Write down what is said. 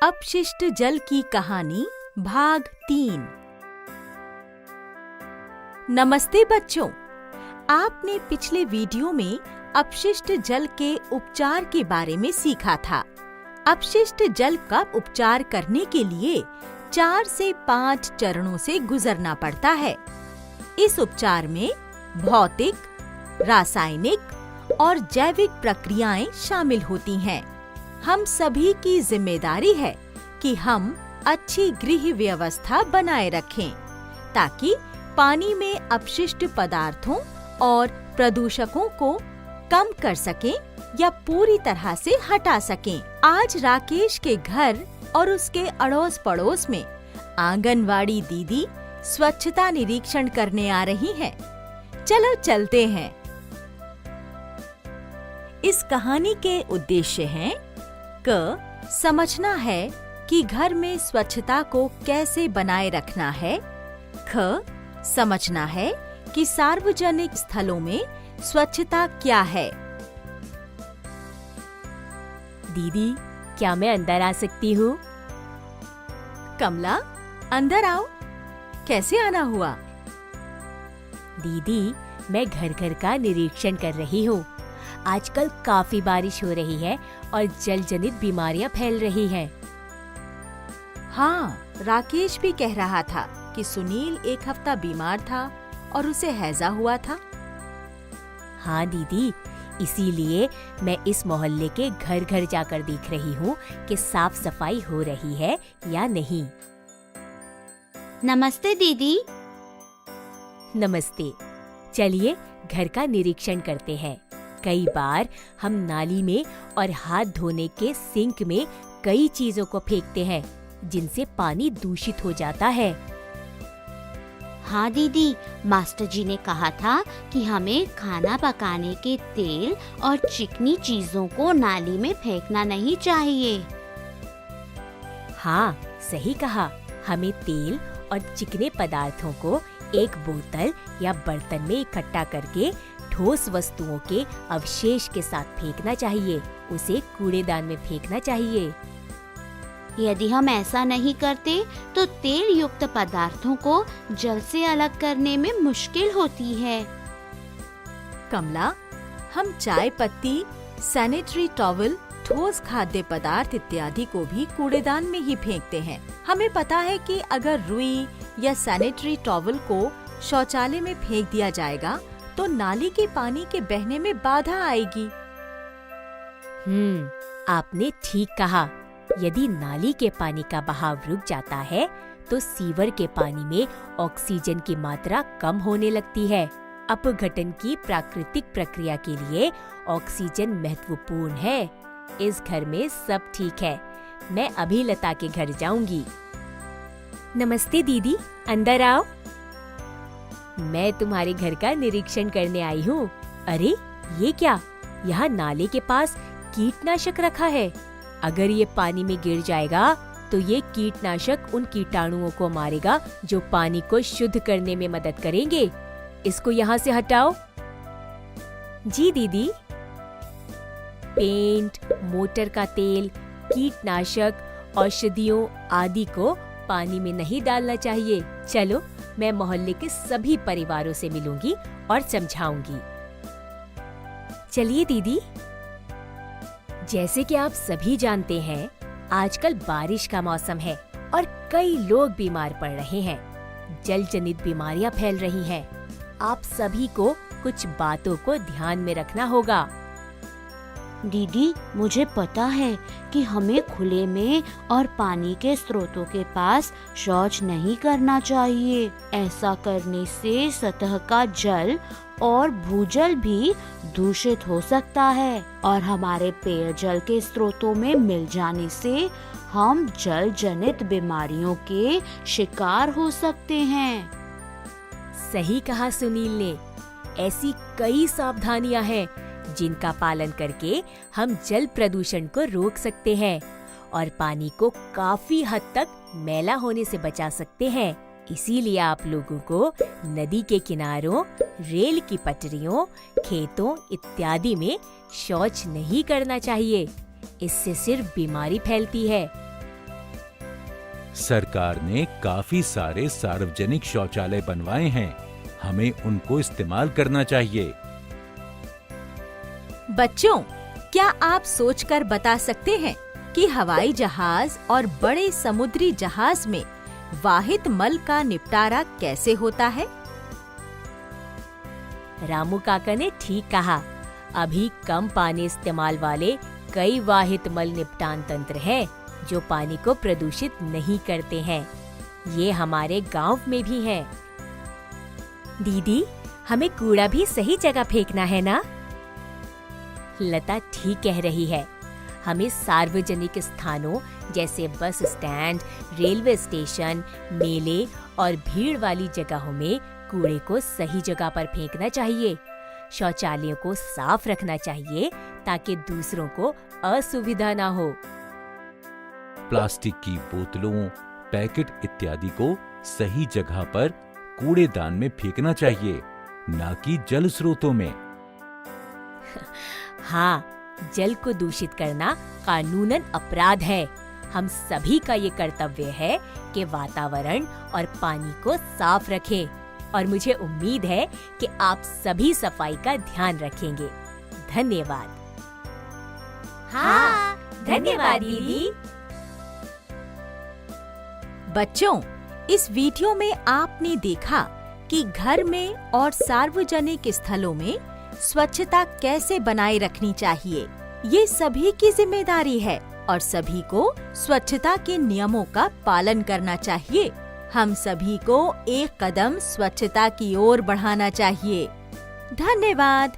अपशिष्ट जल की कहानी भाग 3। नमस्ते बच्चों, आपने पिछले वीडियो में अपशिष्ट जल के उपचार के बारे में सीखा था। अपशिष्ट जल का उपचार करने के लिए 4 से 5 चरणों से गुजरना पड़ता है। इस उपचार में भौतिक, रासायनिक और जैविक प्रक्रियाएं शामिल होती हैं। हम सभी की जिम्मेदारी है कि हम अच्छी गृह व्यवस्था बनाए रखें ताकि पानी में अपशिष्ट पदार्थों और प्रदूषकों को कम कर सकें या पूरी तरह से हटा सकें। आज राकेश के घर और उसके अड़ोस पड़ोस में आंगनवाड़ी दीदी स्वच्छता निरीक्षण करने आ रही हैं। चलो चलते हैं। इस कहानी के उद्देश्य हैं: क. समझना है कि घर में स्वच्छता को कैसे बनाए रखना है। ख. समझना है कि सार्वजनिक स्थलों में स्वच्छता क्या है। दीदी, क्या मैं अंदर आ सकती हूँ? कमला, अंदर आओ। कैसे आना हुआ? दीदी, मैं घर घर का निरीक्षण कर रही हूँ। आजकल काफी बारिश हो रही है और जल जनित बीमारियां फैल रही हैं। हाँ, राकेश भी कह रहा था कि सुनील एक हफ्ता बीमार था और उसे हैजा हुआ था। हाँ दीदी, इसीलिए मैं इस मोहल्ले के घर घर जाकर देख रही हूँ कि साफ सफाई हो रही है या नहीं। नमस्ते दीदी। नमस्ते। चलिए घर का निरीक्षण करते हैं। कई बार हम नाली में और हाथ धोने के सिंक में कई चीजों को फेंकते हैं जिनसे पानी दूषित हो जाता है। हाँ दीदी, मास्टर जी ने कहा था कि हमें खाना पकाने के तेल और चिकनी चीजों को नाली में फेंकना नहीं चाहिए। हाँ, सही कहा। हमें तेल और चिकने पदार्थों को एक बोतल या बर्तन में इकट्ठा करके ठोस वस्तुओं के अवशेष के साथ फेंकना चाहिए। उसे कूड़ेदान में फेंकना चाहिए। यदि हम ऐसा नहीं करते तो तेल युक्त पदार्थों को जल से अलग करने में मुश्किल होती है। कमला, हम चाय पत्ती, सैनिटरी टॉवल, ठोस खाद्य पदार्थ इत्यादि को भी कूड़ेदान में ही फेंकते हैं। हमें पता है कि अगर रुई या सैनिटरी टॉवल को शौचालय में फेंक दिया जाएगा तो नाली के पानी के बहने में बाधा आएगी। आपने ठीक कहा। यदि नाली के पानी का बहाव रुक जाता है तो सीवर के पानी में ऑक्सीजन की मात्रा कम होने लगती है। अपघटन की प्राकृतिक प्रक्रिया के लिए ऑक्सीजन महत्वपूर्ण है। इस घर में सब ठीक है। मैं अभी लता के घर जाऊंगी। नमस्ते दीदी, अंदर आओ। मैं तुम्हारे घर का निरीक्षण करने आई हूँ। अरे, ये क्या? यहाँ नाले के पास कीटनाशक रखा है। अगर ये पानी में गिर जाएगा तो ये कीटनाशक उन कीटाणुओं को मारेगा जो पानी को शुद्ध करने में मदद करेंगे। इसको यहाँ से हटाओ। जी दीदी। पेंट, मोटर का तेल, कीटनाशक, औषधियों आदि को पानी में नहीं डालना चाहिए। चलो, मैं मोहल्ले के सभी परिवारों से मिलूंगी और समझाऊंगी। चलिए दीदी। जैसे कि आप सभी जानते हैं, आजकल बारिश का मौसम है और कई लोग बीमार पड़ रहे हैं। जल जनित बीमारियां फैल रही हैं। आप सभी को कुछ बातों को ध्यान में रखना होगा। दीदी, मुझे पता है कि हमें खुले में और पानी के स्रोतों के पास शौच नहीं करना चाहिए। ऐसा करने से सतह का जल और भूजल भी दूषित हो सकता है और हमारे पेयजल के स्रोतों में मिल जाने से हम जल जनित बीमारियों के शिकार हो सकते हैं। सही कहा सुनील ने। ऐसी कई सावधानियां हैं जिनका पालन करके हम जल प्रदूषण को रोक सकते हैं और पानी को काफी हद तक मैला होने से बचा सकते हैं। इसीलिए आप लोगों को नदी के किनारों, रेल की पटरियों, खेतों इत्यादि में शौच नहीं करना चाहिए। इससे सिर्फ बीमारी फैलती है। सरकार ने काफी सारे सार्वजनिक शौचालय बनवाए हैं, हमें उनको इस्तेमाल करना चाहिए। बच्चों, क्या आप सोचकर बता सकते हैं कि हवाई जहाज और बड़े समुद्री जहाज में वाहित मल का निपटारा कैसे होता है? रामू काका ने ठीक कहा। अभी कम पानी इस्तेमाल वाले कई वाहित मल निपटान तंत्र हैं जो पानी को प्रदूषित नहीं करते हैं। ये हमारे गांव में भी हैं। दीदी, हमें कूड़ा भी सही जगह फेंकना है ना? लता ठीक कह रही है। हमें सार्वजनिक स्थानों जैसे बस स्टैंड, रेलवे स्टेशन, मेले और भीड़ वाली जगहों में कूड़े को सही जगह पर फेंकना चाहिए। शौचालयों को साफ रखना चाहिए ताकि दूसरों को असुविधा ना हो। प्लास्टिक की बोतलों, पैकेट इत्यादि को सही जगह पर कूड़ेदान में फेंकना चाहिए, ना कि जल स्रोतों में। हाँ, जल को दूषित करना कानूनन अपराध है। हम सभी का ये कर्तव्य है कि वातावरण और पानी को साफ रखें। और मुझे उम्मीद है कि आप सभी सफाई का ध्यान रखेंगे। धन्यवाद। हाँ, धन्यवाद दीदी। बच्चों, इस वीडियो में आपने देखा कि घर में और सार्वजनिक स्थलों में स्वच्छता कैसे बनाए रखनी चाहिए। ये सभी की जिम्मेदारी है और सभी को स्वच्छता के नियमों का पालन करना चाहिए। हम सभी को एक कदम स्वच्छता की ओर बढ़ाना चाहिए। धन्यवाद।